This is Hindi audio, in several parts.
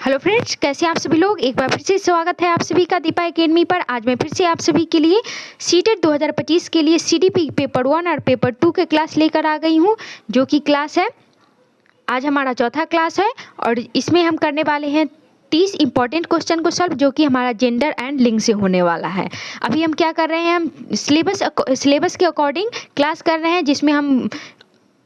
हेलो फ्रेंड्स, कैसे आप सभी लोग। एक बार फिर से स्वागत है आप सभी का दीपा एकेडमी पर। आज मैं फिर से आप सभी के लिए सीटेट 2025 के लिए सीडीपी पेपर 1 और पेपर 2 के क्लास लेकर आ गई हूँ, जो कि क्लास है, आज हमारा चौथा क्लास है और इसमें हम करने वाले हैं 30 इंपॉर्टेंट क्वेश्चन को सॉल्व, जो कि हमारा जेंडर एंड लिंग से होने वाला है। अभी हम क्या कर रहे हैं, हम सिलेबस के अकॉर्डिंग क्लास कर रहे हैं, जिसमें हम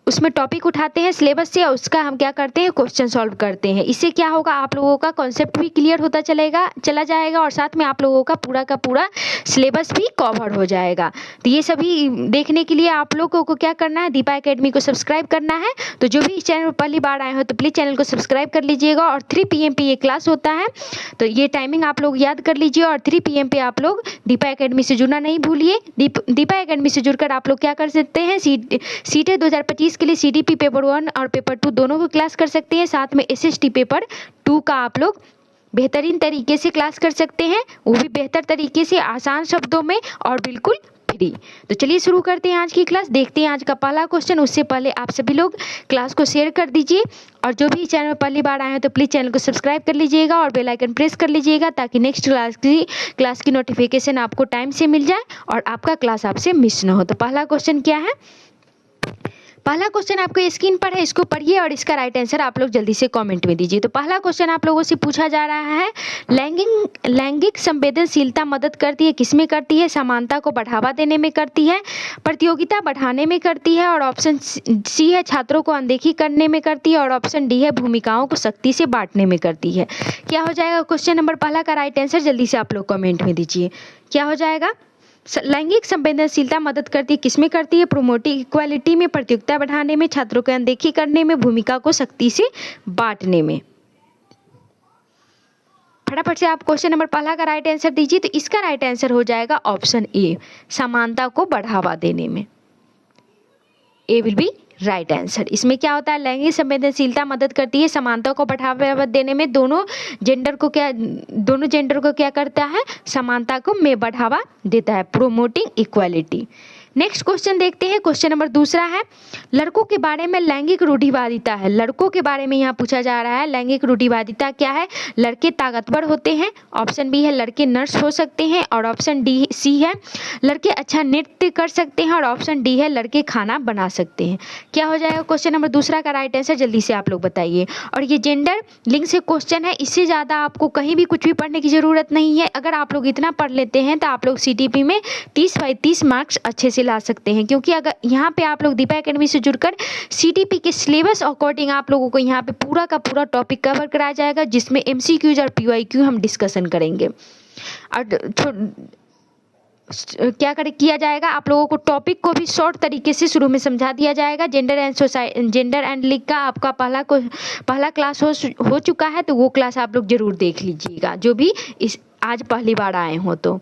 उसमें टॉपिक उठाते हैं सिलेबस से और उसका हम क्या करते हैं, क्वेश्चन सॉल्व करते हैं। इससे क्या होगा, आप लोगों का कॉन्सेप्ट भी क्लियर होता चला जाएगा और साथ में आप लोगों का पूरा सिलेबस भी कवर हो जाएगा। तो ये सभी देखने के लिए आप लोगों को क्या करना है, दीपा एकेडमी को सब्सक्राइब करना है। तो जो भी इस चैनल पर पहली बार आए हो तो प्लीज़ चैनल को सब्सक्राइब कर लीजिएगा। और 3 PM पे ये क्लास होता है, तो ये टाइमिंग आप लोग याद कर लीजिए। और 3 PM पे आप लोग दीपा एकेडमी से जुड़ना नहीं भूलिए। दीपा एकेडमी से जुड़कर आप लोग क्या कर सकते हैं, सीटेट 2025 के लिए सीडीपी पेपर 1 और पेपर 2 दोनों को क्लास कर सकते हैं। साथ में एसएसटी पेपर 2 का आप लोग बेहतरीन तरीके से क्लास कर सकते हैं, वो भी बेहतर तरीके से, आसान शब्दों में और बिल्कुल फ्री। तो चलिए शुरू करते हैं आज की क्लास। देखते हैं आज का पहला क्वेश्चन। उससे पहले आप सभी लोग क्लास को शेयर कर दीजिए और जो भी चैनल में पहली बार आए हैं तो प्लीज़ चैनल को सब्सक्राइब कर लीजिएगा और बेल आइकन प्रेस कर लीजिएगा, ताकि नेक्स्ट क्लास की नोटिफिकेशन आपको टाइम से मिल जाए और आपका क्लास आपसे मिस ना हो। तो पहला क्वेश्चन क्या है, पहला क्वेश्चन आपको स्क्रीन पर है, इसको पढ़िए और इसका राइट आंसर आप लोग जल्दी से कमेंट में दीजिए। तो पहला क्वेश्चन आप लोगों से पूछा जा रहा है, लैंगिक संवेदनशीलता मदद करती है, किसमें करती है, समानता को बढ़ावा देने में करती है, प्रतियोगिता बढ़ाने में करती है, और ऑप्शन सी है छात्रों को अनदेखी करने में करती है, और ऑप्शन डी है भूमिकाओं को सख्ती से बांटने में करती है। क्या हो जाएगा क्वेश्चन नंबर पहला का राइट आंसर, जल्दी से आप लोग कमेंट में दीजिए। क्या हो जाएगा, लैंगिक संवेदनशीलता मदद करती है, किसमें करती है, प्रोमोटिंग इक्वालिटी में, प्रतियोगिता बढ़ाने में, छात्रों को अनदेखी करने में, भूमिका को सख्ती से बांटने में। फटाफट से आप क्वेश्चन नंबर पहला का राइट आंसर दीजिए। तो इसका राइट आंसर हो जाएगा ऑप्शन ए, समानता को बढ़ावा देने में। ए विल बी राइट आंसर। इसमें क्या होता है, लैंगिक संवेदनशीलता मदद करती है समानता को बढ़ावा देने में, दोनों जेंडर को क्या करता है, समानता को में बढ़ावा देता है, प्रोमोटिंग इक्वालिटी। नेक्स्ट क्वेश्चन देखते हैं। क्वेश्चन नंबर दूसरा है, लड़कों के बारे में लैंगिक रूढ़िवादिता है। लड़कों के बारे में यहाँ पूछा जा रहा है, लैंगिक रूढ़िवादिता क्या है, लड़के ताकतवर होते हैं, ऑप्शन बी है लड़के नर्स हो सकते हैं, और ऑप्शन सी है लड़के अच्छा नृत्य कर सकते हैं, और ऑप्शन डी है लड़के खाना बना सकते हैं। क्या हो जाएगा क्वेश्चन नंबर दूसरा का राइट आंसर, जल्दी से आप लोग बताइए। और ये जेंडर लिंग से क्वेश्चन है, इससे ज़्यादा आपको कहीं भी कुछ भी पढ़ने की ज़रूरत नहीं है। अगर आप लोग इतना पढ़ लेते हैं तो आप लोग सीटीपी में 30/30 मार्क्स अच्छे से ला सकते हैं, क्योंकि अगर यहाँ पे आप लोग दीपा एकेडमी से जुड़कर सीटीपी के सिलेबस अकॉर्डिंग आप लोगों को यहाँ पे पूरा का पूरा टॉपिक कवर कराया जाएगा, जिसमें एमसीक्यूज और पीवाईक्यू हम डिस्कशन करेंगे। और किया जाएगा, आप लोगों को टॉपिक को भी शॉर्ट तरीके से शुरू में समझा दिया जाएगा। जेंडर एंड लिंग का आपका पहला क्लास हो चुका है, तो वो क्लास आप लोग जरूर देख लीजिएगा, जो भी आज पहली बार आए हो। तो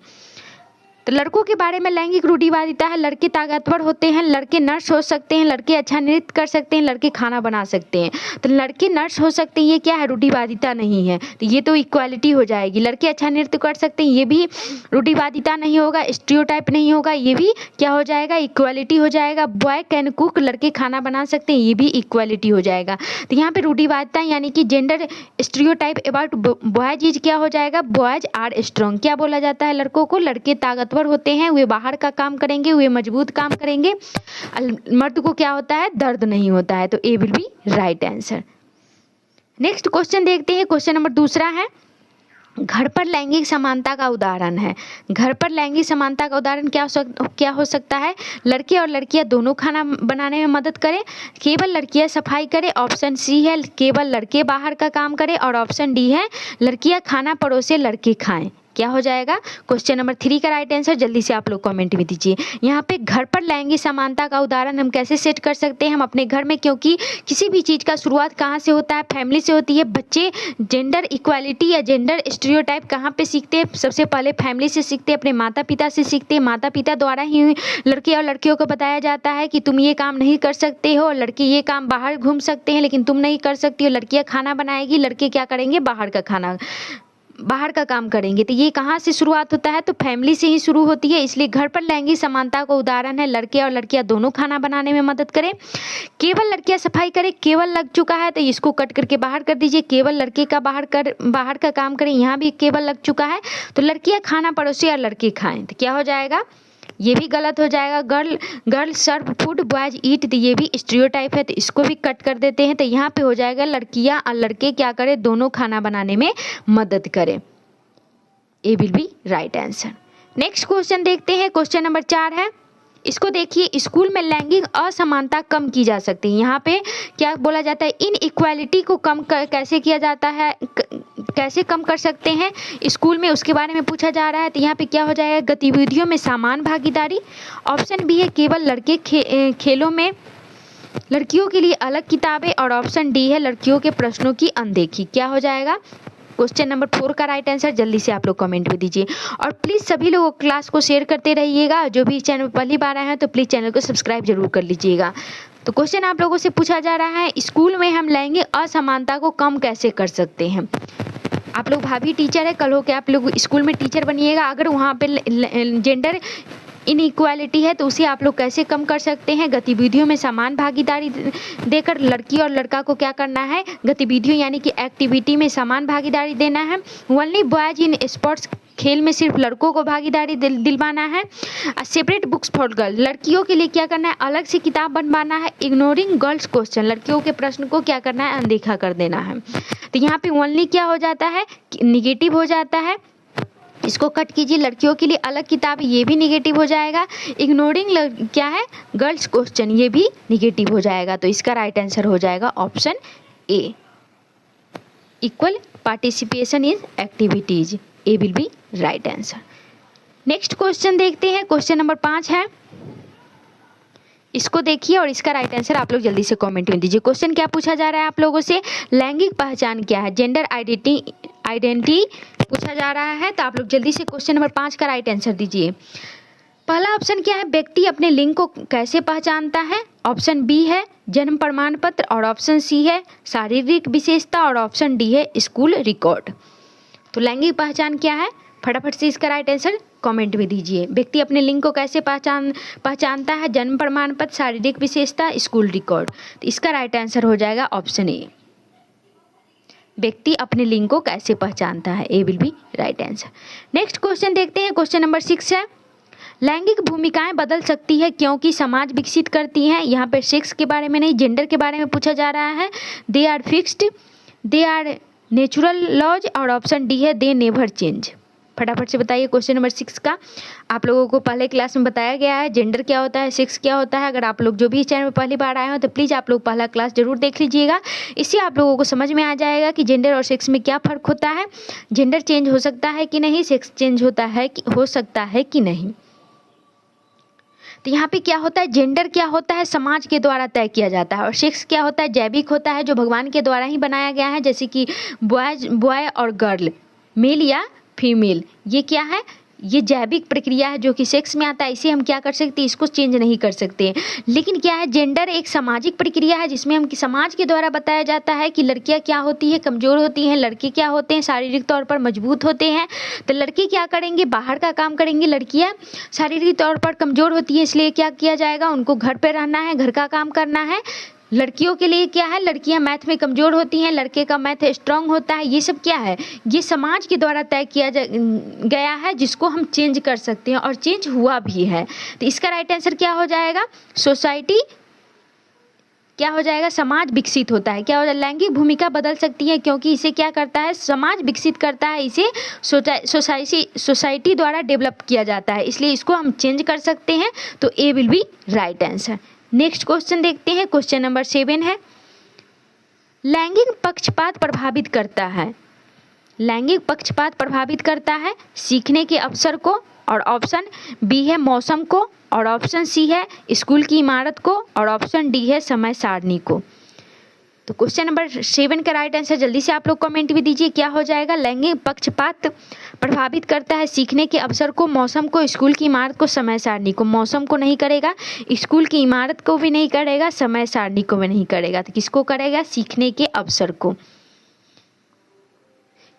लड़कों के बारे में लैंगिक रूढ़िवादिता है, लड़के ताकतवर होते हैं, लड़के नर्स हो सकते हैं, लड़के अच्छा नृत्य कर सकते हैं, लड़के खाना बना सकते हैं। तो लड़के नर्स हो सकते हैं, ये क्या है, रूढ़िवादिता नहीं है, तो ये तो इक्वालिटी हो जाएगी। लड़के अच्छा नृत्य कर सकते हैं, ये भी रूढ़िवादिता नहीं होगा, स्टीरियोटाइप नहीं होगा, ये भी क्या हो जाएगा, इक्वालिटी हो जाएगा। बॉय कैन कुक, लड़के खाना बना सकते हैं, ये भी इक्वालिटी हो जाएगा। तो यहाँ पे रूढ़िवादिता यानी कि gender stereotype about boys is क्या हो जाएगा, बॉयज आर स्ट्रॉन्ग। क्या बोला जाता है लड़कों को, लड़के ताकतवर होते हैं, वे बाहर का काम करेंगे, वे मजबूत काम करेंगे। मर्द को क्या होता है, दर्द नहीं होता है। तो A will be right answer. Next question देखते हैं। क्वेश्चन नंबर दूसरा है, घर पर लैंगिक समानता का उदाहरण है। घर पर लैंगिक समानता का उदाहरण क्या हो सकता है, लड़के और लड़कियां दोनों खाना बनाने में मदद करें, केवल लड़कियां सफाई करें, ऑप्शन सी है केवल लड़के बाहर का काम करें, और ऑप्शन डी है लड़कियां खाना परोसे लड़के खाएं। क्या हो जाएगा क्वेश्चन नंबर 3 का राइट आंसर, जल्दी से आप लोग कमेंट में दीजिए। यहाँ पे घर पर लैंगिक समानता का उदाहरण हम कैसे सेट कर सकते हैं, हम अपने घर में, क्योंकि किसी भी चीज़ का शुरुआत कहाँ से होता है, फैमिली से होती है। बच्चे जेंडर इक्वालिटी या जेंडर स्टीरियोटाइप कहाँ पे सीखते हैं, सबसे पहले फैमिली से सीखते हैं, अपने माता पिता से सीखते हैं। माता पिता द्वारा ही लड़के और लड़कियों को बताया जाता है कि तुम ये काम नहीं कर सकते हो, और लड़के ये काम बाहर घूम सकते हैं लेकिन तुम नहीं कर सकती हो। लड़कियाँ खाना बनाएगी, लड़के क्या करेंगे, बाहर का खाना बाहर का काम करेंगे। तो ये कहाँ से शुरुआत होता है, तो फैमिली से ही शुरू होती है। इसलिए घर पर लैंगिक समानता का उदाहरण है लड़के और लड़कियां दोनों खाना बनाने में मदद करें। केवल लड़कियां सफाई करें, केवल लग चुका है तो इसको कट करके बाहर कर दीजिए। केवल लड़के का बाहर का काम करें, यहाँ भी केवल लग चुका है तो लड़कियां खाना परोसे और लड़के खाएं, तो क्या हो जाएगा, ये भी गलत हो जाएगा। गर्ल सर्व फूड बॉयज ईट, तो ये भी स्टीरियोटाइप है तो इसको भी कट कर देते हैं। तो यहाँ पे हो जाएगा लड़कियां और लड़के क्या करें, दोनों खाना बनाने में मदद करें। A will be right answer. Next question देखते हैं, क्वेश्चन नंबर 4 है। इसको देखिए, स्कूल में लैंगिक असमानता कम की जा सकती है। यहाँ पे क्या बोला जाता है, इन इक्वालिटी को कैसे किया जाता है, कैसे कम कर सकते हैं स्कूल में, उसके बारे में पूछा जा रहा है। तो यहाँ पे क्या हो जाएगा, गतिविधियों में समान भागीदारी। ऑप्शन बी है केवल लड़के खेलों में, लड़कियों के लिए अलग किताबें। और ऑप्शन डी है लड़कियों के प्रश्नों की अनदेखी। क्या हो जाएगा, क्वेश्चन नंबर 4 का राइट आंसर जल्दी से आप लोग कमेंट में दीजिए। और प्लीज़ सभी लोग क्लास को शेयर करते रहिएगा। जो भी चैनल पर पहली बार आए हैं तो प्लीज़ चैनल को सब्सक्राइब जरूर कर लीजिएगा। तो क्वेश्चन आप लोगों से पूछा जा रहा है, स्कूल में हम लैंगिक असमानता को कम कैसे कर सकते हैं। आप लोग भाभी टीचर है, कल हो के आप लोग स्कूल में टीचर बनिएगा। अगर वहाँ पे जेंडर इनइक्वालिटी है तो उसे आप लोग कैसे कम कर सकते हैं, गतिविधियों में समान भागीदारी देकर लड़की और लड़का को क्या करना है, गतिविधियों यानी कि एक्टिविटी में समान भागीदारी देना है। ओनली बॉयज इन स्पोर्ट्स, खेल में सिर्फ लड़कों को भागीदारी दिलवाना है। सेपरेट बुक्स फॉर गर्ल, लड़कियों के लिए क्या करना है, अलग से किताब बनवाना है। इग्नोरिंग गर्ल्स क्वेश्चन, लड़कियों के प्रश्न को क्या करना है, अनदेखा कर देना है। तो यहाँ पे ओनली क्या हो जाता है, निगेटिव हो जाता है, इसको कट कीजिए। लड़कियों के लिए अलग किताब, ये भी निगेटिव हो जाएगा। इग्नोरिंग क्या है, गर्ल्स क्वेश्चन, ये भी निगेटिव हो जाएगा। तो इसका राइट आंसर हो जाएगा option A, equal participation in activities. A will be right answer. Next question देखते हैं, क्वेश्चन नंबर 5 है। इसको देखिए और इसका राइट आंसर आप लोग जल्दी से कमेंट में दीजिए। क्वेश्चन क्या पूछा जा रहा है आप लोगों से, लैंगिक पहचान क्या है, जेंडर आइडेंटिटी पूछा जा रहा है। तो आप लोग जल्दी से क्वेश्चन नंबर 5 का राइट आंसर दीजिए। पहला ऑप्शन क्या है, व्यक्ति अपने लिंग को कैसे पहचानता है। ऑप्शन बी है जन्म प्रमाण पत्र। और ऑप्शन सी है शारीरिक विशेषता। और ऑप्शन डी है स्कूल रिकॉर्ड। तो लैंगिक पहचान क्या है, फटाफट से इसका राइट आंसर कमेंट में दीजिए। व्यक्ति अपने लिंग को कैसे पहचानता है, जन्म प्रमाण पत्र, शारीरिक विशेषता, स्कूल रिकॉर्ड। तो इसका राइट आंसर हो जाएगा ऑप्शन ए, व्यक्ति अपने लिंग को कैसे पहचानता है। A will be right answer. Next question देखते हैं, क्वेश्चन नंबर 6 है। लैंगिक भूमिकाएं बदल सकती है क्योंकि समाज विकसित करती हैं। यहाँ पर सेक्स के बारे में नहीं, जेंडर के बारे में पूछा जा रहा है। They are fixed, they are natural laws. और ऑप्शन डी है दे नेवर चेंज। फटाफट से बताइए क्वेश्चन नंबर 6 का। आप लोगों को पहले क्लास में बताया गया है जेंडर क्या होता है, सेक्स क्या होता है। अगर आप लोग जो भी चैनल में पहली बार आए हो तो प्लीज़ आप लोग पहला क्लास जरूर देख लीजिएगा। इससे आप लोगों को समझ में आ जाएगा कि जेंडर और सेक्स में क्या फ़र्क होता है, जेंडर चेंज हो सकता है कि नहीं, सेक्स चेंज हो सकता है कि नहीं। तो यहाँ पे क्या होता है, जेंडर क्या होता है, समाज के द्वारा तय किया जाता है। और सेक्स क्या होता है, जैविक होता है, जो भगवान के द्वारा ही बनाया गया है। जैसे कि बॉय और गर्ल, मेल या फीमेल, ये क्या है, ये जैविक प्रक्रिया है जो कि सेक्स में आता है। इसे हम क्या कर सकते हैं, इसको चेंज नहीं कर सकते। लेकिन क्या है, जेंडर एक सामाजिक प्रक्रिया है जिसमें हम समाज के द्वारा बताया जाता है कि लड़कियां क्या होती है, कमज़ोर होती हैं, लड़के क्या होते हैं, शारीरिक तौर पर मजबूत होते हैं। तो लड़के क्या करेंगे, बाहर का काम करेंगे, लड़कियां शारीरिक तौर पर कमज़ोर होती है, इसलिए क्या किया जाएगा, उनको घर पर रहना है, घर का काम करना है। लड़कियों के लिए क्या है, लड़कियां मैथ में कमज़ोर होती हैं, लड़के का मैथ स्ट्रांग होता है। ये सब क्या है, ये समाज के द्वारा तय किया गया है जिसको हम चेंज कर सकते हैं और चेंज हुआ भी है। तो इसका राइट आंसर क्या हो जाएगा, सोसाइटी क्या हो जाएगा, समाज विकसित होता है। क्या हो जाएगा, लैंगिक भूमिका बदल सकती है क्योंकि इसे क्या करता है, समाज विकसित करता है, इसे सोसाइटी द्वारा डेवलप किया जाता है, इसलिए इसको हम चेंज कर सकते हैं। तो A will be right answer. Next question देखते हैं, क्वेश्चन नंबर 7 है। लैंगिक पक्षपात प्रभावित करता है, लैंगिक पक्षपात प्रभावित करता है सीखने के अवसर को। और ऑप्शन बी है मौसम को। और ऑप्शन सी है स्कूल की इमारत को। और ऑप्शन डी है समय सारणी को। तो क्वेश्चन नंबर 7 का राइट आंसर जल्दी से आप लोग कमेंट में दीजिए, क्या हो जाएगा। लैंगिक पक्षपात प्रभावित करता है सीखने के अवसर को, मौसम को, स्कूल की इमारत को, समय सारणी को। मौसम को नहीं करेगा, स्कूल की इमारत को भी नहीं करेगा, समय सारणी को भी नहीं करेगा। तो किसको करेगा, सीखने के अवसर को।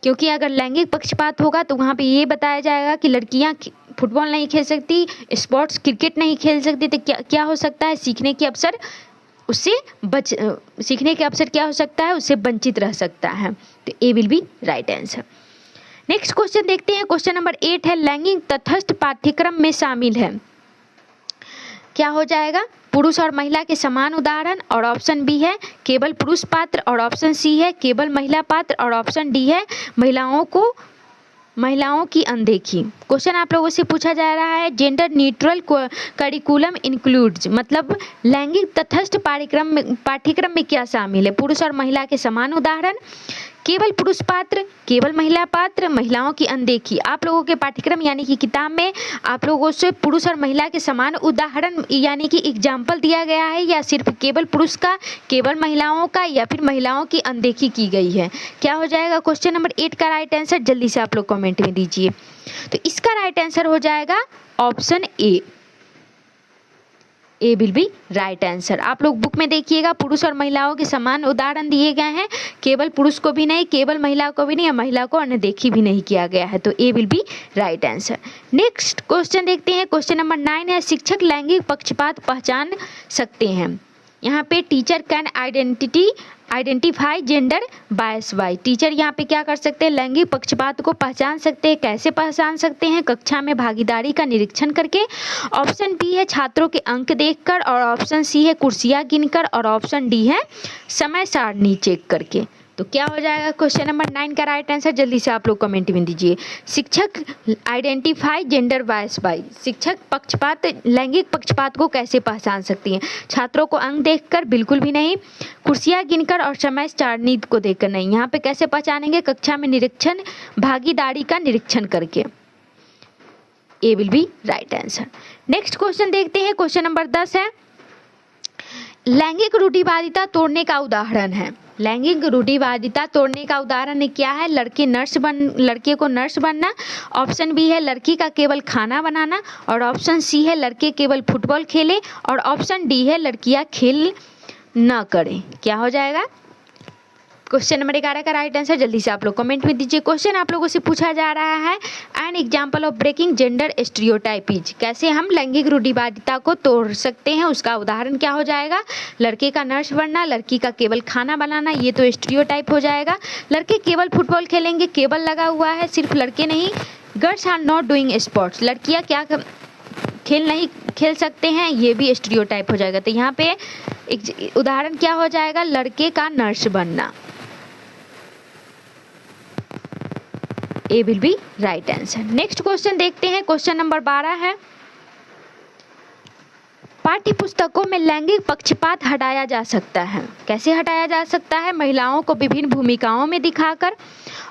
क्योंकि अगर लैंगिक पक्षपात होगा तो वहाँ पे ये बताया जाएगा कि लड़कियाँ फुटबॉल नहीं खेल सकती, स्पोर्ट्स क्रिकेट नहीं खेल सकती, तो क्या हो सकता है, सीखने के अवसर क्या हो सकता है, उससे वंचित रह सकता है। तो A will be right answer. Next question देखते हैं। क्वेश्चन नंबर 8 है, लैंगिक तटस्थ पाठ्यक्रम में शामिल है, क्या हो जाएगा, पुरुष और महिला के समान उदाहरण, और ऑप्शन बी है केवल पुरुष पात्र, और ऑप्शन सी है केवल महिला पात्र, और ऑप्शन डी है महिलाओं की अनदेखी। क्वेश्चन आप लोगों से पूछा जा रहा है, जेंडर न्यूट्रल करिकुलम इंक्लूड्स, मतलब लैंगिक तटस्थ पाठ्यक्रम में क्या शामिल है, पुरुष और महिला के समान उदाहरण, केवल पुरुष पात्र, केवल महिला पात्र, महिलाओं की अनदेखी। आप लोगों के पाठ्यक्रम यानी कि किताब में आप लोगों से पुरुष और महिला के समान उदाहरण यानी कि एग्जाम्पल दिया गया है, या सिर्फ केवल पुरुष का, केवल महिलाओं का, या फिर महिलाओं की अनदेखी की गई है। क्या हो जाएगा क्वेश्चन नंबर 8 का राइट आंसर, जल्दी से आप लोग कमेंट में दीजिए। तो इसका राइट आंसर हो जाएगा option A will be right answer. आप लोग बुक में देखिएगा, पुरुष और महिलाओं के समान उदाहरण दिए गए हैं, केवल पुरुष को भी नहीं, केवल महिला को भी नहीं, या महिला को अनदेखी भी नहीं किया गया है। तो A will be right answer. Next question देखते हैं। क्वेश्चन नंबर 9 है, शिक्षक लैंगिक पक्षपात पहचान सकते हैं। यहाँ पे teacher can identify gender bias by, teacher यहाँ पे क्या कर सकते हैं, लैंगिक पक्षपात को पहचान सकते हैं। कैसे पहचान सकते हैं, कक्षा में भागीदारी का निरीक्षण करके, ऑप्शन बी है छात्रों के अंक देखकर, और ऑप्शन सी है कुर्सियाँ गिनकर, और ऑप्शन डी है समय सारणी चेक करके। तो क्या हो जाएगा क्वेश्चन नंबर 9 का राइट आंसर, जल्दी से आप लोग कमेंट में दीजिए। शिक्षक आइडेंटिफाई जेंडर बायस बाय, शिक्षक लैंगिक पक्षपात को कैसे पहचान सकती हैं, छात्रों को अंक देखकर, बिल्कुल भी नहीं, कुर्सियां गिनकर और समय सारणी को देखकर नहीं। यहाँ पे कैसे पहचानेंगे, कक्षा में निरीक्षण, भागीदारी का निरीक्षण करके। A will be right answer. Next question देखते हैं। क्वेश्चन नंबर 10 है, लैंगिक रूढ़िवादिता तोड़ने का उदाहरण है। लैंगिक रूढ़िवादिता तोड़ने का उदाहरण क्या है, लड़के को नर्स बनना, ऑप्शन बी है लड़की का केवल खाना बनाना, और ऑप्शन सी है लड़के केवल फुटबॉल खेले, और ऑप्शन डी है लड़कियां खेल न करें। क्या हो जाएगा क्वेश्चन नंबर 11 का राइट आंसर, जल्दी से आप लोग कमेंट में दीजिए। क्वेश्चन आप लोगों से पूछा जा रहा है, an example of breaking gender stereotypes, कैसे हम लैंगिक रूढ़िवादिता को तोड़ सकते हैं, उसका उदाहरण क्या हो जाएगा, लड़के का नर्स बनना, लड़की का केवल खाना बनाना, ये तो स्टीरियोटाइप हो जाएगा। लड़के केवल फुटबॉल खेलेंगे, केवल लगा हुआ है, सिर्फ लड़के नहीं, girls are not doing sports, लड़कियाँ क्या खेल नहीं खेल सकते हैं, ये भी स्टीरियोटाइप हो जाएगा। तो यहाँ पे एक उदाहरण क्या हो जाएगा, लड़के का नर्स बनना। A will be right answer. Next question देखते हैं। क्वेश्चन नंबर 12 है, पाठ्य पुस्तकों में लैंगिक पक्षपात हटाया जा सकता है, कैसे हटाया जा सकता है, महिलाओं को विभिन्न भूमिकाओं में दिखाकर,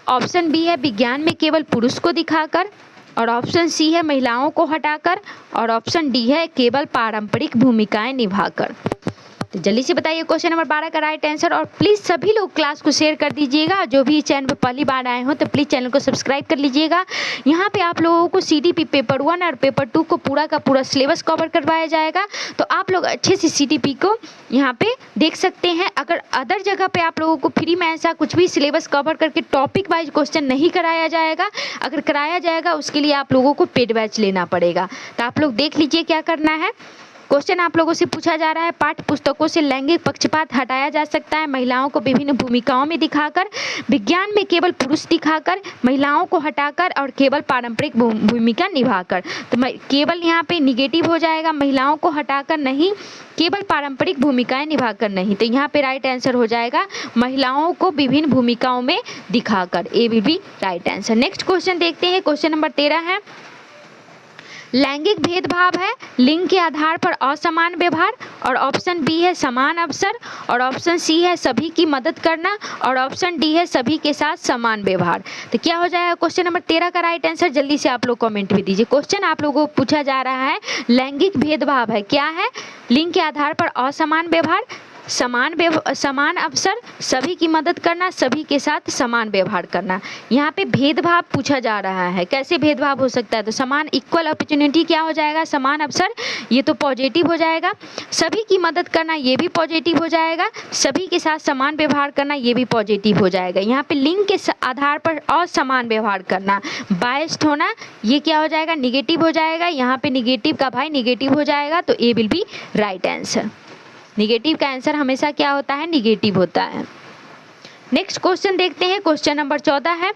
ऑप्शन बी है विज्ञान में केवल पुरुष को दिखाकर, और ऑप्शन सी है महिलाओं को हटाकर, और ऑप्शन डी है केवल पारंपरिक भूमिकाएं निभाकर। तो जल्दी से बताइए क्वेश्चन नंबर 12 का राइट आंसर, और प्लीज़ सभी लोग क्लास को शेयर कर दीजिएगा। जो भी चैनल पर पहली बार आए हो तो प्लीज़ चैनल को सब्सक्राइब कर लीजिएगा। यहाँ पे आप लोगों को CDP पेपर 1 और पेपर 2 को पूरा का पूरा सिलेबस कवर करवाया जाएगा, तो आप लोग अच्छे से CDP को यहाँ पे देख सकते हैं। अगर अदर जगह पे आप लोगों को फ्री में ऐसा कुछ भी सिलेबस कवर करके टॉपिक वाइज क्वेश्चन नहीं कराया जाएगा, अगर कराया जाएगा उसके लिए आप लोगों को पेड बैच लेना पड़ेगा। तो आप लोग देख लीजिए क्या करना है। क्वेश्चन आप लोगों से पूछा जा रहा है, पाठ्य पुस्तकों से लैंगिक पक्षपात हटाया जा सकता है महिलाओं को विभिन्न भूमिकाओं में दिखाकर, विज्ञान में केवल पुरुष दिखाकर, महिलाओं को हटाकर, और केवल पारंपरिक भूमिका निभाकर। तो केवल यहाँ पे निगेटिव हो जाएगा, महिलाओं को हटाकर नहीं, केवल पारंपरिक भूमिकाएं निभाकर नहीं। तो यहाँ पे राइट आंसर हो जाएगा महिलाओं को विभिन्न भूमिकाओं में दिखाकर। A will be right answer. Next question देखते हैं। क्वेश्चन नंबर 13 है, लैंगिक भेदभाव है लिंग के आधार पर असमान व्यवहार, और ऑप्शन बी है समान अवसर, और ऑप्शन सी है सभी की मदद करना, और ऑप्शन डी है सभी के साथ समान व्यवहार। तो क्या हो जाएगा क्वेश्चन नंबर 13 का राइट आंसर, जल्दी से आप लोग कमेंट में दीजिए। क्वेश्चन आप लोगों को पूछा जा रहा है, लैंगिक भेदभाव है क्या है, लिंग के आधार पर असमान व्यवहार, समान अवसर, सभी की मदद करना, सभी के साथ समान व्यवहार करना। यहाँ पे भेदभाव पूछा जा रहा है, कैसे भेदभाव हो सकता है, तो समान इक्वल अपॉर्चुनिटी क्या हो जाएगा, समान अवसर, ये तो पॉजिटिव हो जाएगा। सभी की मदद करना, ये भी पॉजिटिव हो जाएगा। सभी के साथ समान व्यवहार करना, ये भी पॉजिटिव हो जाएगा। यहाँ पे लिंग के आधार पर असमान व्यवहार करना, बायस्ड होना, ये क्या हो जाएगा, निगेटिव हो जाएगा। यहाँ पे निगेटिव का भाई निगेटिव हो जाएगा, तो A will be right answer. Negative का आंसर हमेशा क्या होता है, निगेटिव होता है। नेक्स्ट क्वेश्चन देखते हैं, क्वेश्चन नंबर 14 है,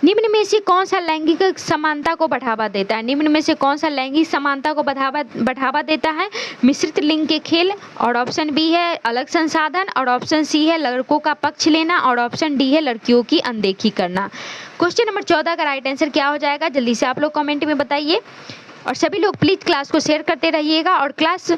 निम्न में से कौन सा लैंगिक समानता को बढ़ावा देता है। निम्न में से कौन सा लैंगिक समानता को बढ़ावा देता है, मिश्रित लिंग के खेल, और ऑप्शन बी है अलग संसाधन, और ऑप्शन सी है लड़कों का पक्ष लेना, और ऑप्शन डी है लड़कियों की अनदेखी करना। क्वेश्चन नंबर 14 का राइट आंसर क्या हो जाएगा, जल्दी से आप लोग कमेंट में बताइए। और सभी लोग प्लीज क्लास को शेयर करते रहिएगा, और क्लास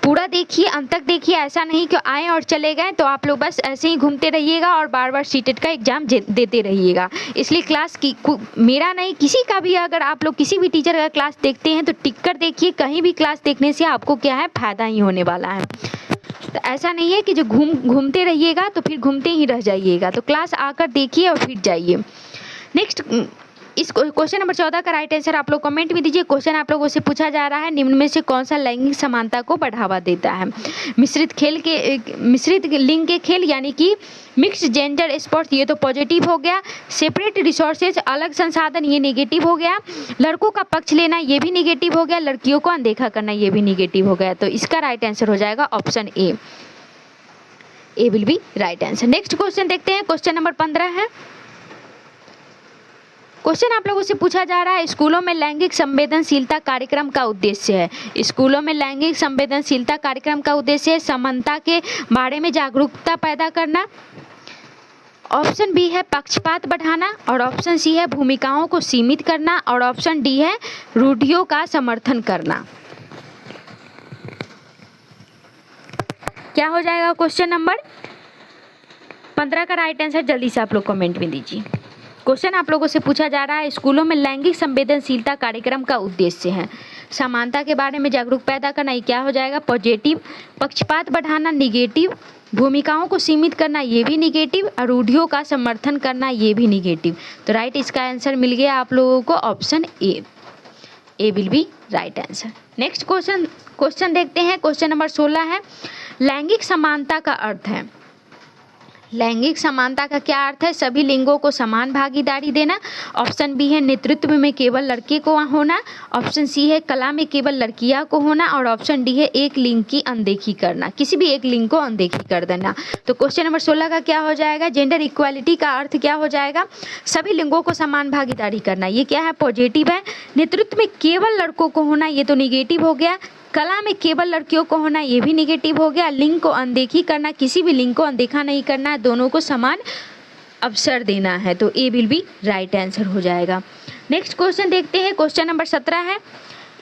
पूरा देखिए, अंत तक देखिए। ऐसा नहीं कि आए और चले गए, तो आप लोग बस ऐसे ही घूमते रहिएगा और बार बार सीटेट का एग्जाम देते रहिएगा। इसलिए क्लास की मेरा नहीं, किसी का भी, अगर आप लोग किसी भी टीचर का क्लास देखते हैं तो टिक कर देखिए। कहीं भी क्लास देखने से आपको क्या है, फायदा ही होने वाला है। तो ऐसा नहीं है कि जो घूमते रहिएगा तो फिर घूमते ही रह जाइएगा। तो क्लास आकर देखिए और फिर जाइए। नेक्स्ट, इस क्वेश्चन नंबर 14 का राइट आंसर आप लोग कमेंट में दीजिए। क्वेश्चन आप लोगों से पूछा जा रहा है, निम्न में से कौन सा लैंगिक समानता को बढ़ावा देता है। मिश्रित लिंग के खेल यानी कि मिक्स्ड जेंडर स्पोर्ट्स, ये तो पॉजिटिव हो गया। सेपरेट रिसोर्सेज, अलग संसाधन, ये नेगेटिव हो गया। लड़कों का पक्ष लेना, ये भी नेगेटिव हो गया। लड़कियों को अनदेखा करना, ये भी नेगेटिव हो गया। तो इसका राइट आंसर हो जाएगा option A will be right answer. Next question देखते हैं, क्वेश्चन नंबर 15 है। क्वेश्चन आप लोगों से पूछा जा रहा है, स्कूलों में लैंगिक संवेदनशीलता कार्यक्रम का उद्देश्य है। स्कूलों में लैंगिक संवेदनशीलता कार्यक्रम का उद्देश्य है समानता के बारे में जागरूकता पैदा करना। ऑप्शन बी है पक्षपात बढ़ाना, और ऑप्शन सी है भूमिकाओं को सीमित करना, और ऑप्शन डी है रूढ़ियों का समर्थन करना। क्या हो जाएगा क्वेश्चन नंबर 15 का राइट आंसर, जल्दी से आप लोग कमेंट में दीजिए। क्वेश्चन आप लोगों से पूछा जा रहा है, स्कूलों में लैंगिक संवेदनशीलता कार्यक्रम का उद्देश्य है समानता के बारे में जागरूक पैदा करना, ये क्या हो जाएगा, पॉजिटिव। पक्षपात बढ़ाना, निगेटिव। भूमिकाओं को सीमित करना, ये भी निगेटिव। और रूढ़ियों का समर्थन करना, ये भी निगेटिव। तो राइट इसका आंसर मिल गया आप लोगों को option A will be right answer. Next question देखते हैं, क्वेश्चन नंबर 16 है, लैंगिक समानता का अर्थ है। लैंगिक समानता का क्या अर्थ है, सभी लिंगों को समान भागीदारी देना। ऑप्शन बी है नेतृत्व में केवल लड़के को होना। ऑप्शन सी है कला में केवल लड़कियां को होना। और ऑप्शन डी है एक लिंग की अनदेखी करना, किसी भी एक लिंग को अनदेखी कर देना। तो क्वेश्चन नंबर 16 का क्या हो जाएगा, जेंडर इक्वालिटी का अर्थ क्या हो जाएगा, सभी लिंगों को समान भागीदारी करना, ये क्या है, पॉजिटिव है। नेतृत्व में केवल लड़कों को होना, ये तो निगेटिव हो गया। कला में केवल लड़कियों को होना, ये भी निगेटिव हो गया। लिंग को अनदेखी करना, किसी भी लिंग को अनदेखा नहीं करना है, दोनों को समान अवसर देना है। तो A will be right answer हो जाएगा। नेक्स्ट क्वेश्चन देखते हैं, क्वेश्चन नंबर 17 है,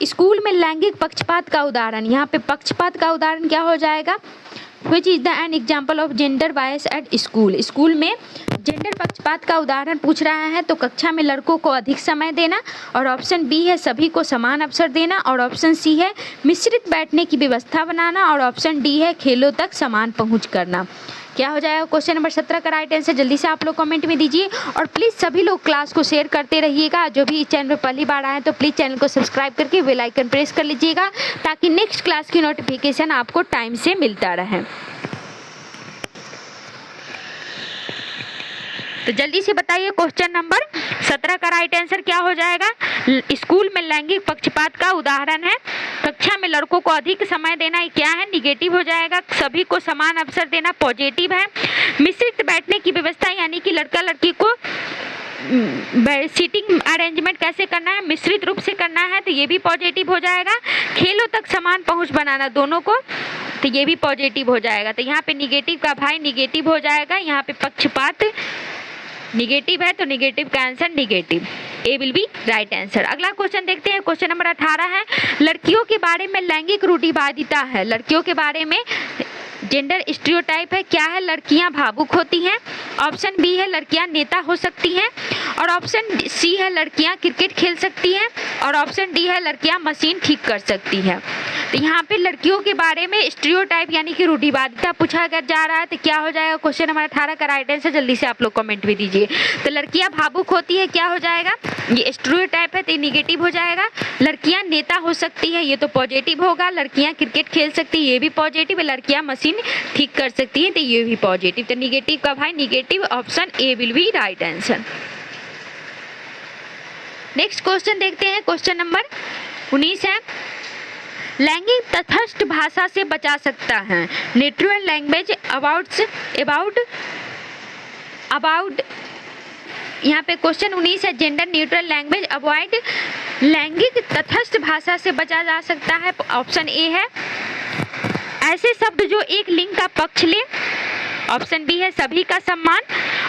स्कूल में लैंगिक पक्षपात का उदाहरण। यहाँ पे पक्षपात का उदाहरण क्या हो जाएगा, which is the N example of gender bias at school. School में जेंडर पक्षपात का उदाहरण पूछ रहा है, तो कक्षा में लड़कों को अधिक समय देना। और ऑप्शन बी है सभी को समान अवसर देना। और ऑप्शन सी है मिश्रित बैठने की व्यवस्था बनाना। और ऑप्शन डी है खेलों तक समान पहुंच करना। क्या हो जाएगा क्वेश्चन नंबर 17 का राइट आंसर, जल्दी से आप लोग कमेंट में दीजिए। और प्लीज़ सभी लोग क्लास को शेयर करते रहिएगा। जो भी चैनल पर पहली बार आए तो प्लीज़ चैनल को सब्सक्राइब करके बेल आइकन प्रेस कर लीजिएगा, ताकि नेक्स्ट क्लास की नोटिफिकेशन आपको टाइम से मिलता रहे। तो जल्दी से बताइए क्वेश्चन नंबर 17 का राइट आंसर क्या हो जाएगा। स्कूल में लैंगिक पक्षपात का उदाहरण है, कक्षा में लड़कों को अधिक समय देना, ये क्या है, निगेटिव हो जाएगा। सभी को समान अवसर देना, पॉजिटिव है। मिश्रित बैठने की व्यवस्था, यानी कि लड़का लड़की को सीटिंग अरेंजमेंट कैसे करना है, मिश्रित रूप से करना है, तो ये भी पॉजिटिव हो जाएगा। खेलों तक समान पहुंच बनाना दोनों को, तो ये भी पॉजिटिव हो जाएगा। तो यहाँ पे निगेटिव का भाई निगेटिव हो जाएगा। यहाँ पे पक्षपात निगेटिव है, तो निगेटिव का answer negative, A will be right answer. अगला क्वेश्चन देखते हैं, क्वेश्चन नंबर 18 है, लड़कियों के बारे में लैंगिक रूढ़िवादिता है। लड़कियों के बारे में जेंडर स्टीरियोटाइप है, क्या है, लड़कियां भावुक होती हैं। ऑप्शन बी है लड़कियां नेता हो सकती हैं, और ऑप्शन सी है लड़कियां क्रिकेट खेल सकती हैं, और ऑप्शन डी है लड़कियां मशीन ठीक कर सकती हैं। तो यहाँ पे लड़कियों के बारे में स्टीरियोटाइप यानी कि रूढ़िवादिता पूछा जा रहा है, तो क्या हो जाएगा, क्वेश्चन नंबर 18 का राइट आंसर जल्दी से आप लोग कमेंट में दीजिए। तो लड़कियां भावुक होती है, क्या हो जाएगा, ये स्टीरियोटाइप है तो निगेटिव हो जाएगा। लड़कियां नेता हो सकती है, ये तो पॉजिटिव होगा। लड़कियां क्रिकेट खेल सकती है, ये भी पॉजिटिव है। लड़कियां मशीन ठीक कर सकती हैं, तो ये भी पॉजिटिव। तो निगेटिव का भाई negative, option A will be right answer. Next question देखते हैं, क्वेश्चन नंबर 19 है, लैंगिक तटस्थ भाषा से बचा सकता है, न्यूट्रल लैंग्वेज अबाउट यहाँ पे क्वेश्चन 19 है, जेंडर न्यूट्रल लैंग्वेज अवॉइड, लैंगिक तटस्थ भाषा से बचा जा सकता है। ऑप्शन ए है ऐसे शब्द जो एक लिंग का पक्ष ले, ऑप्शन बी है सभी का सम्मान,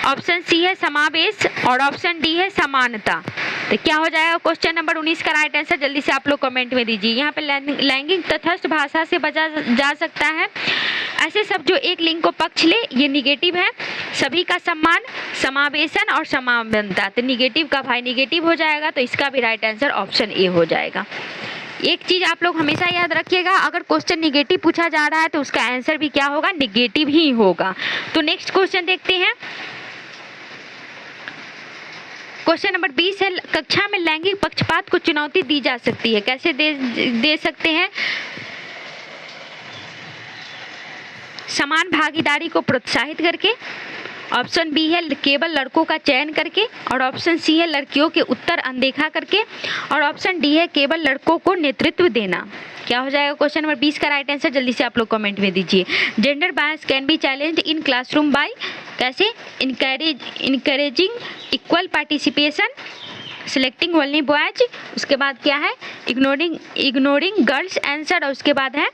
ऑप्शन सी है समावेश, और ऑप्शन डी है समानता। तो क्या हो जाएगा क्वेश्चन नंबर 19 का राइट आंसर जल्दी से आप लोग कमेंट में दीजिए। यहाँ पे लैंगिक तटस्थ भाषा से बचा जा सकता है ऐसे शब्द जो एक लिंग को पक्ष ले, ये निगेटिव है। सभी का सम्मान, समावेशन और समानता, तो निगेटिव का भाई निगेटिव हो जाएगा, तो इसका भी राइट आंसर ऑप्शन ए हो जाएगा। एक चीज आप लोग हमेशा याद रखिएगा, अगर क्वेश्चन निगेटिव पूछा जा रहा है तो उसका आंसर भी क्या होगा, निगेटिव ही होगा। तो नेक्स्ट क्वेश्चन देखते हैं, क्वेश्चन नंबर 20 है, कक्षा में लैंगिक पक्षपात को चुनौती दी जा सकती है, कैसे दे सकते हैं, समान भागीदारी को प्रोत्साहित करके, ऑप्शन बी है केवल लड़कों का चयन करके, और ऑप्शन सी है लड़कियों के उत्तर अनदेखा करके, और ऑप्शन डी है केवल लड़कों को नेतृत्व देना। क्या हो जाएगा क्वेश्चन नंबर 20 का राइट आंसर जल्दी से आप लोग कमेंट में दीजिए। Gender bias can be challenged in classroom by, कैसे, encouraging equal participation, selecting only boys, उसके बाद क्या है, इग्नोरिंग गर्ल्स आंसर, और उसके बाद है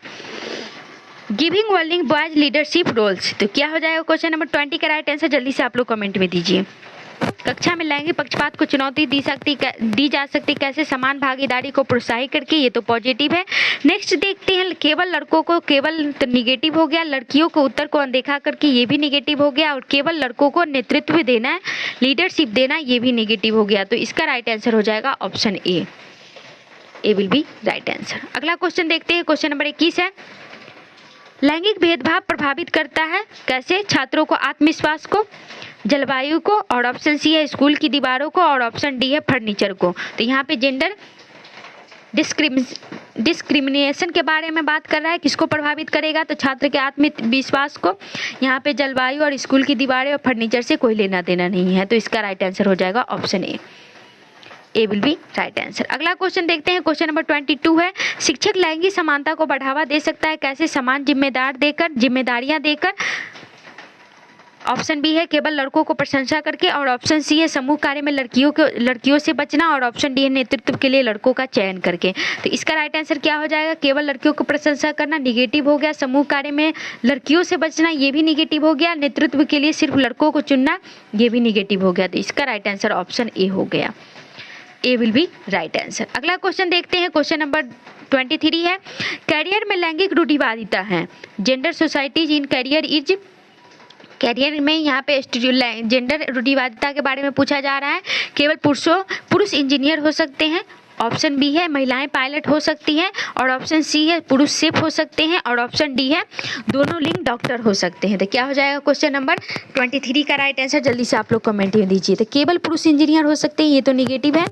giving warning boys leadership roles. तो क्या हो जाएगा क्वेश्चन नंबर 20 का राइट आंसर जल्दी से आप लोग कमेंट में दीजिए। कक्षा में लैंगिक पक्षपात को चुनौती दी जा सकती कैसे, समान भागीदारी को प्रोत्साहित करके, ये तो पॉजिटिव है। नेक्स्ट देखते हैं, केवल लड़कों को, केवल तो निगेटिव हो गया, लड़कियों को उत्तर को अनदेखा करके, ये भी निगेटिव हो गया, और केवल लड़कों को नेतृत्व देना, लीडरशिप देना, ये भी निगेटिव हो गया। तो इसका राइट आंसर हो जाएगा option A will be right answer. अगला क्वेश्चन देखते हैं, क्वेश्चन नंबर 21 है, लैंगिक भेदभाव प्रभावित करता है कैसे, छात्रों को आत्मविश्वास को, जलवायु को, और ऑप्शन सी है स्कूल की दीवारों को, और ऑप्शन डी है फर्नीचर को। तो यहाँ पे जेंडर डिस्क्रिमिनेशन के बारे में बात कर रहा है, किसको प्रभावित करेगा, तो छात्र के आत्मविश्वास को। यहाँ पे जलवायु और स्कूल की दीवारें और फर्नीचर से कोई लेना देना नहीं है, तो इसका राइट आंसर हो जाएगा option A will be right answer. अगला क्वेश्चन देखते हैं, क्वेश्चन नंबर 22 है, शिक्षक लैंगिक समानता को बढ़ावा दे सकता है कैसे, समान जिम्मेदारियां देकर, ऑप्शन बी है केवल लड़कों को प्रशंसा करके, और ऑप्शन सी है समूह कार्य में लड़कियों से बचना, और ऑप्शन डी है नेतृत्व के लिए लड़कों का चयन करके। तो इसका राइट आंसर क्या हो जाएगा, केवल लड़कियों को प्रशंसा करना निगेटिव हो गया, समूह कार्य में लड़कियों से बचना ये भी निगेटिव हो गया, नेतृत्व के लिए सिर्फ लड़कों को चुनना ये भी निगेटिव हो गया। तो इसका राइट आंसर ऑप्शन ए हो गया, ए विल बी राइट आंसर। अगला क्वेश्चन देखते हैं, क्वेश्चन नंबर 23 है, करियर में लैंगिक रूढ़िवादिता है, जेंडर सोसाइटीज इन करियर में यहाँ पे जेंडर रूढ़िवादिता के बारे में पूछा जा रहा है। केवल पुरुष इंजीनियर हो सकते हैं, ऑप्शन बी है महिलाएं पायलट हो सकती हैं, और ऑप्शन सी है पुरुष शेफ हो सकते हैं, और ऑप्शन डी है दोनों लिंग डॉक्टर हो सकते हैं। तो क्या हो जाएगा क्वेश्चन नंबर 23 का राइट आंसर जल्दी से आप लोग कमेंट में दीजिए। तो केवल पुरुष इंजीनियर हो सकते हैं, ये तो निगेटिव है,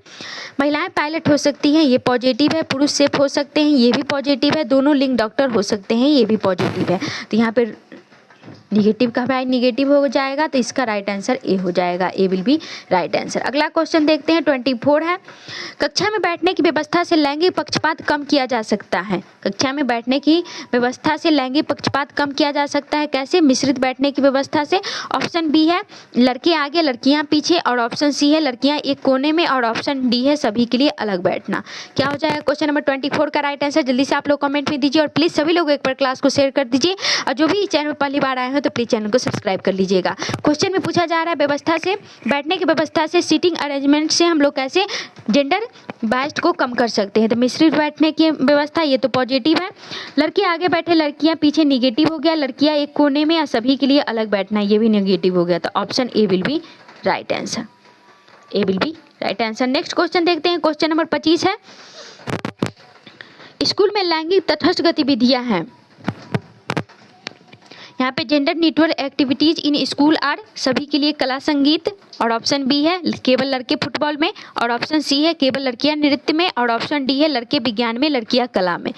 महिलाएं पायलट हो सकती हैं, ये पॉजिटिव है, पुरुष शेफ हो सकते हैं, ये भी पॉजिटिव है, दोनों लिंग डॉक्टर हो सकते हैं, ये भी पॉजिटिव है। तो यहाँ पर निगेटिव का भाई निगेटिव हो जाएगा, तो इसका राइट आंसर ए हो जाएगा, ए विल बी राइट आंसर। अगला क्वेश्चन देखते हैं, 24 है, कक्षा में बैठने की व्यवस्था से लैंगिक पक्षपात कम किया जा सकता है, कक्षा में बैठने की व्यवस्था से लैंगिक पक्षपात कम किया जा सकता है कैसे, मिश्रित बैठने की व्यवस्था से, ऑप्शन बी है लड़के आगे लड़कियां पीछे, और ऑप्शन सी है लड़कियां एक कोने में, और ऑप्शन डी है सभी के लिए अलग बैठना। क्या हो जाएगा क्वेश्चन नंबर 24 का राइट आंसर जल्दी से आप लोग कमेंट में दीजिए, और प्लीज़ सभी लोग एक बार क्लास को शेयर कर दीजिए, और जो भी चैनल पहली बार आए हो तो प्लीज चैनल को सब्सक्राइब कर लीजिएगा। क्वेश्चन में पूछा जा रहा है व्यवस्था से, बैठने की व्यवस्था से, सीटिंग अरेंजमेंट से हम लोग कैसे जेंडर बाइस्ट को कम कर सकते हैं। तो मिश्रित बैठने की व्यवस्था, ये तो पॉजिटिव है। लड़के आगे बैठे, लड़कियां पीछे, निगेटिव हो गया। लड़कियां एक कोने में या सभी के लिए अलग बैठना, ये भी निगेटिव हो गया। तो option A will be right answer. A will be right answer. Next question देखते हैं। क्वेश्चन नंबर 25 है, स्कूल में लैंगिक तटस्थ गतिविधियां हैं। यहाँ पे gender neutral activities in school are, सभी के लिए कला संगीत, और ऑप्शन बी है केवल लड़के फुटबॉल में, और ऑप्शन सी है केवल लड़कियां नृत्य में, और ऑप्शन डी है लड़के विज्ञान में, लड़कियां कला में।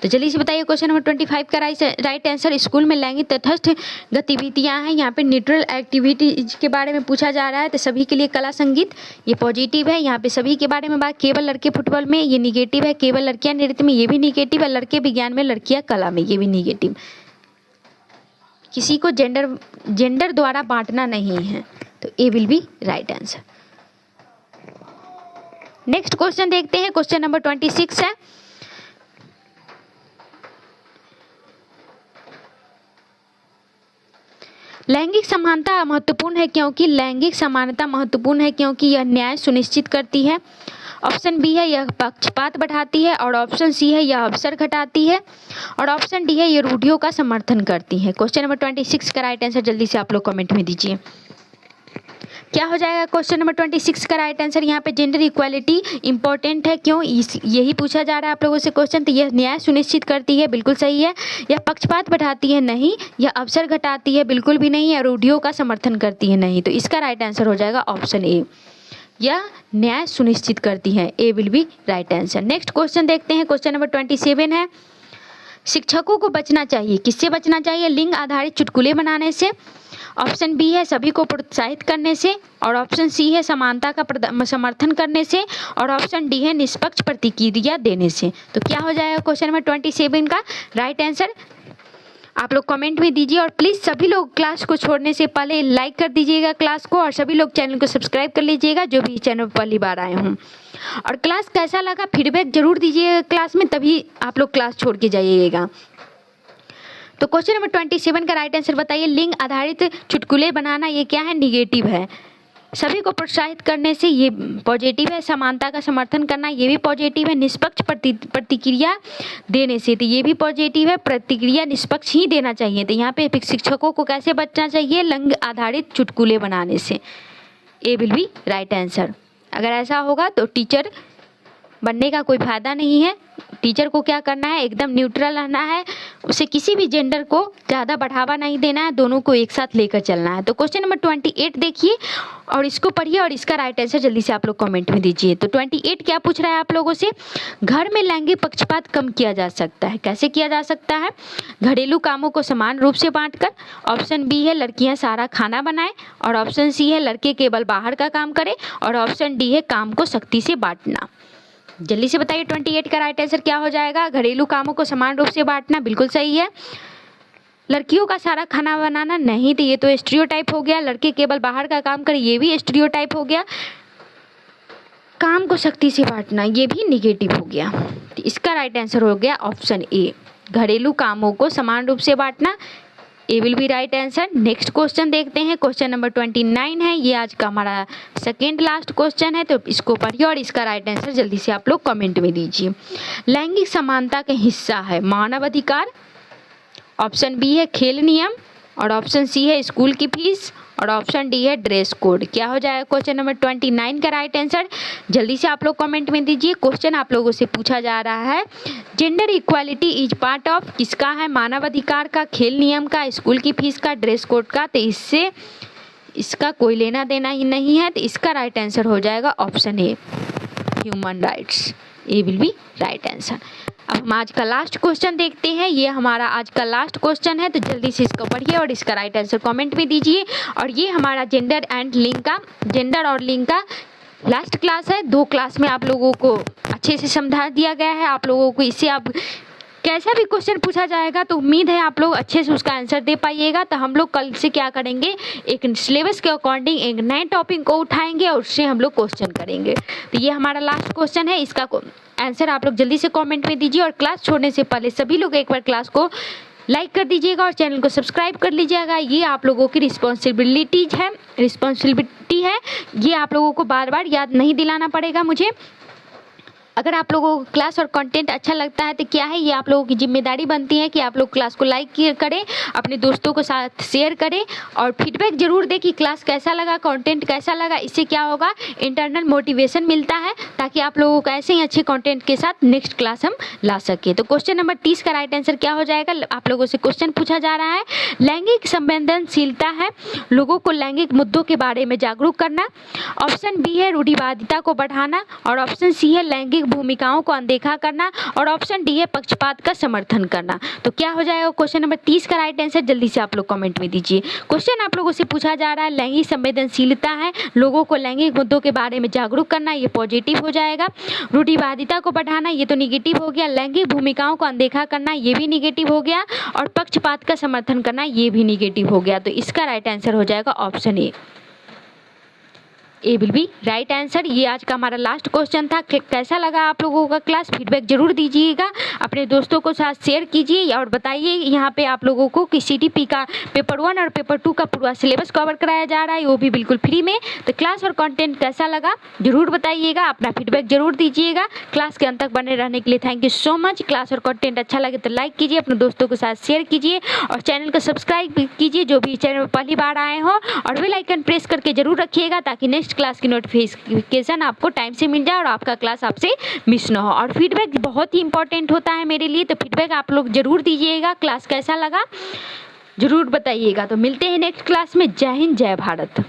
तो जल्दी से बताइए क्वेश्चन नंबर 25 का राइट आंसर। स्कूल में लैंगिक तटस्थ गतिविधियां हैं, यहाँ पे न्यूट्रल एक्टिविटीज के बारे में पूछा जा रहा है। तो सभी के लिए कला संगीत, ये पॉजिटिव है। यहाँ पे सभी के बारे में बात, केवल लड़के फुटबॉल में, ये निगेटिव है। केवल लड़कियां नृत्य में, ये भी निगेटिव है। लड़के विज्ञान में, लड़कियां कला में, ये भी निगेटिव। किसी को जेंडर द्वारा बांटना नहीं है। तो A will be right answer. Next question देखते हैं। क्वेश्चन नंबर 26 है, लैंगिक समानता महत्वपूर्ण है क्योंकि, लैंगिक समानता महत्वपूर्ण है क्योंकि यह न्याय सुनिश्चित करती है। ऑप्शन बी है यह पक्षपात बढ़ाती है, और ऑप्शन सी है यह अवसर घटाती है, और ऑप्शन डी है यह रूढ़ियों का समर्थन करती है। क्वेश्चन नंबर 26 का राइट आंसर जल्दी से आप लोग कमेंट में दीजिए। क्या हो जाएगा क्वेश्चन नंबर 26 का राइट आंसर। यहाँ पे जेंडर इक्वालिटी इंपॉर्टेंट है क्यों, यही पूछा जा रहा है आप लोगों से क्वेश्चन। तो यह न्याय सुनिश्चित करती है, बिल्कुल सही है। यह पक्षपात बढ़ाती है, नहीं। यह अवसर घटाती है, बिल्कुल भी नहीं। या रूढ़ियों का समर्थन करती है, नहीं। तो इसका राइट आंसर हो जाएगा ऑप्शन ए, यह न्याय सुनिश्चित करती है। A will be right answer. Next question देखते हैं। क्वेश्चन नंबर 27 है, शिक्षकों को बचना चाहिए, किससे बचना चाहिए। लिंग आधारित चुटकुले बनाने से, ऑप्शन बी है सभी को प्रोत्साहित करने से, और ऑप्शन सी है समानता का समर्थन करने से, और ऑप्शन डी है निष्पक्ष प्रतिक्रिया देने से। तो क्या हो जाएगा क्वेश्चन नंबर 27 का राइट आंसर, आप लोग कमेंट में दीजिए। और प्लीज़ सभी लोग क्लास को छोड़ने से पहले लाइक कर दीजिएगा क्लास को, और सभी लोग चैनल को सब्सक्राइब कर लीजिएगा जो भी चैनल पर पहली बार आए हों। और क्लास कैसा लगा फीडबैक जरूर दीजिएगा क्लास में, तभी आप लोग क्लास छोड़ के जाइएगा। तो क्वेश्चन नंबर 27 का राइट आंसर बताइए। लिंग आधारित चुटकुले बनाना, ये क्या है, निगेटिव है। सभी को प्रोत्साहित करने से, ये पॉजिटिव है। समानता का समर्थन करना, ये भी पॉजिटिव है। निष्पक्ष प्रतिक्रिया देने से, तो ये भी पॉजिटिव है। प्रतिक्रिया निष्पक्ष ही देना चाहिए। तो यहाँ पे शिक्षकों को कैसे बचना चाहिए, लिंग आधारित चुटकुले बनाने से। ए विल बी राइट आंसर। अगर ऐसा होगा तो टीचर बनने का कोई फायदा नहीं है। टीचर को क्या करना है, एकदम न्यूट्रल रहना है। उसे किसी भी जेंडर को ज़्यादा बढ़ावा नहीं देना है, दोनों को एक साथ लेकर चलना है। तो क्वेश्चन नंबर 28 देखिए और इसको पढ़िए, और इसका राइट आंसर जल्दी से आप लोग कमेंट में दीजिए। तो 28 क्या पूछ रहा है आप लोगों से, घर में लैंगिक पक्षपात कम किया जा सकता है, कैसे किया जा सकता है। घरेलू कामों को समान रूप से बांटकर, ऑप्शन बी है लड़कियां सारा खाना बनाएं, और ऑप्शन सी है लड़के केवल बाहर का काम करें, और ऑप्शन डी है काम को सख्ती से बांटना। जल्दी से बताइए 28 का राइट आंसर क्या हो जाएगा। घरेलू कामों को समान रूप से बांटना, बिल्कुल सही है। लड़कियों का सारा खाना बनाना, नहीं। तो ये तो स्टीरियोटाइप हो गया। लड़के केवल बाहर का काम करें, ये भी स्टीरियोटाइप हो गया। काम को सख्ती से बांटना, ये भी निगेटिव हो गया। तो इसका राइट आंसर हो गया ऑप्शन ए, घरेलू कामों को समान रूप से बांटना। A will be right answer. Next question देखते हैं। क्वेश्चन नंबर 29 है, ये आज का हमारा सेकेंड लास्ट क्वेश्चन है। तो इसको पढ़िए और इसका राइट आंसर जल्दी से आप लोग कमेंट में दीजिए। लैंगिक समानता का हिस्सा है मानव अधिकार, ऑप्शन बी है खेल नियम, और ऑप्शन सी है स्कूल की फीस, और ऑप्शन डी है ड्रेस कोड। क्या हो जाएगा क्वेश्चन नंबर 29 का राइट आंसर, जल्दी से आप लोग कमेंट में दीजिए। क्वेश्चन आप लोगों से पूछा जा रहा है, gender equality is part of, किसका है, मानव अधिकार का, खेल नियम का, स्कूल की फीस का, ड्रेस कोड का। तो इससे इसका कोई लेना देना ही नहीं है। तो इसका राइट आंसर हो जाएगा option A, human rights. A will be right answer. अब हम आज का लास्ट क्वेश्चन देखते हैं। ये हमारा आज का लास्ट क्वेश्चन है, तो जल्दी से इसको पढ़िए और इसका राइट आंसर कमेंट में दीजिए। और ये हमारा जेंडर और लिंग का लास्ट क्लास है। 2 क्लास में आप लोगों को अच्छे से समझा दिया गया है। आप लोगों को इससे आप कैसा भी क्वेश्चन पूछा जाएगा तो उम्मीद है आप लोग अच्छे से उसका आंसर दे पाइएगा। तो हम लोग कल से क्या करेंगे, एक सिलेबस के अकॉर्डिंग एक नए टॉपिक को उठाएंगे और उससे हम लोग क्वेश्चन करेंगे। तो ये हमारा लास्ट क्वेश्चन है, इसका आंसर आप लोग जल्दी से कमेंट में दीजिए। और क्लास छोड़ने से पहले सभी लोग एक बार क्लास को लाइक कर दीजिएगा और चैनल को सब्सक्राइब कर लीजिएगा। ये आप लोगों की रिस्पॉन्सिबिलिटी है, ये आप लोगों को बार बार याद नहीं दिलाना पड़ेगा मुझे। अगर आप लोगों को क्लास और कंटेंट अच्छा लगता है तो क्या है, ये आप लोगों की जिम्मेदारी बनती है कि आप लोग क्लास को लाइक करें, अपने दोस्तों के साथ शेयर करें और फीडबैक जरूर दें कि क्लास कैसा लगा, कंटेंट कैसा लगा। इससे क्या होगा, इंटरनल मोटिवेशन मिलता है ताकि आप लोगों को ऐसे ही अच्छे कंटेंट के साथ नेक्स्ट क्लास हम ला सके। तो क्वेश्चन नंबर 30 का राइट आंसर क्या हो जाएगा, आप लोगों से क्वेश्चन पूछा जा रहा है, लैंगिक संवेदनशीलता है लोगों को लैंगिक मुद्दों के बारे में जागरूक करना। ऑप्शन बी है रूढ़िवादिता को बढ़ाना और ऑप्शन सी है लैंगिक भूमिकाओं को अनदेखा करना और ऑप्शन डी है पक्षपात का समर्थन करना। तो क्या हो जाएगा क्वेश्चन नंबर 30 का राइट आंसर, जल्दी से आप लोग कमेंट में दीजिए। क्वेश्चन आप लोगों से पूछा जा रहा है, लैंगिक संवेदनशीलता है लोगों को लैंगिक मुद्दों के बारे में जागरूक करना, ये पॉजिटिव हो जाएगा। रूढ़िवादिता को बढ़ाना, ये तो निगेटिव हो गया। लैंगिक भूमिकाओं को अनदेखा करना, ये भी निगेटिव हो गया और पक्षपात का समर्थन करना, ये भी निगेटिव हो गया। तो इसका राइट आंसर हो जाएगा option A will be right answer. ये आज का हमारा लास्ट क्वेश्चन था। कैसा लगा आप लोगों का क्लास, फीडबैक जरूर दीजिएगा, अपने दोस्तों को साथ शेयर कीजिए और बताइए यहाँ पे आप लोगों को कि CDP का पेपर 1 और पेपर 2 का पूरा सिलेबस कवर कराया जा रहा है, वो भी बिल्कुल फ्री में। तो क्लास और कंटेंट कैसा लगा जरूर बताइएगा, अपना फीडबैक जरूर दीजिएगा। क्लास के अंत तक बने रहने के लिए thank you so much. Class और कंटेंट अच्छा लगे तो लाइक कीजिए, अपने दोस्तों के साथ शेयर कीजिए और चैनल को सब्सक्राइब कीजिए जो भी चैनल में पहली बार आए हो, और बेल आइकन प्रेस करके जरूर रखिएगा ताकि नेक्स्ट क्लास की नोटिफिकेशन आपको टाइम से मिल जाए और आपका क्लास आपसे मिस ना हो। और फीडबैक बहुत ही इंपॉर्टेंट होता है मेरे लिए, तो फीडबैक आप लोग जरूर दीजिएगा, क्लास कैसा लगा जरूर बताइएगा। तो मिलते हैं नेक्स्ट क्लास में। जय हिंद, जय भारत।